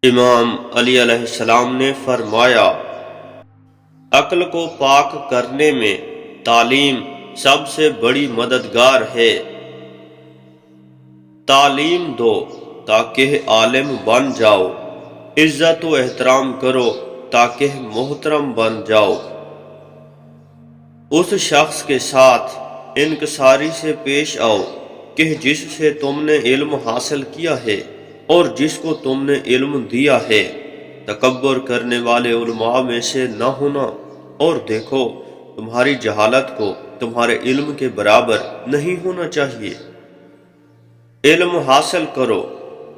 امام علی علیہ السلام نے فرمایا، عقل کو پاک کرنے میں تعلیم سب سے بڑی مددگار ہے۔ تعلیم دو تاکہ عالم بن جاؤ، عزت و احترام کرو تاکہ محترم بن جاؤ۔ اس شخص کے ساتھ انکساری سے پیش آؤ کہ جس سے تم نے علم حاصل کیا ہے اور جس کو تم نے علم دیا ہے۔ تکبر کرنے والے علماء میں سے نہ ہونا، اور دیکھو تمہاری جہالت کو تمہارے علم کے برابر نہیں ہونا چاہیے۔ علم حاصل کرو،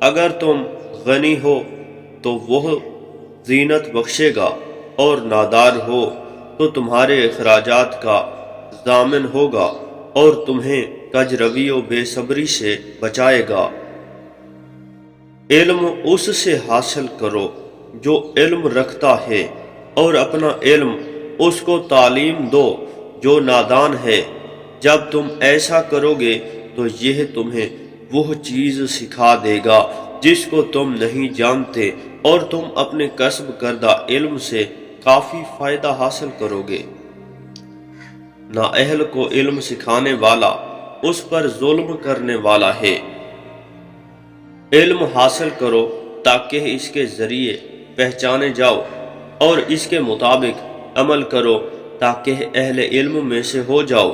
اگر تم غنی ہو تو وہ زینت بخشے گا، اور نادار ہو تو تمہارے اخراجات کا ضامن ہوگا اور تمہیں کج روی و بے صبری سے بچائے گا۔ علم اس سے حاصل کرو جو علم رکھتا ہے، اور اپنا علم اس کو تعلیم دو جو نادان ہے۔ جب تم ایسا کرو گے تو یہ تمہیں وہ چیز سکھا دے گا جس کو تم نہیں جانتے، اور تم اپنے کسب کردہ علم سے کافی فائدہ حاصل کرو گے۔ نااہل کو علم سکھانے والا اس پر ظلم کرنے والا ہے۔ علم حاصل کرو تاکہ اس کے ذریعے پہچانے جاؤ، اور اس کے مطابق عمل کرو تاکہ اہل علم میں سے ہو جاؤ۔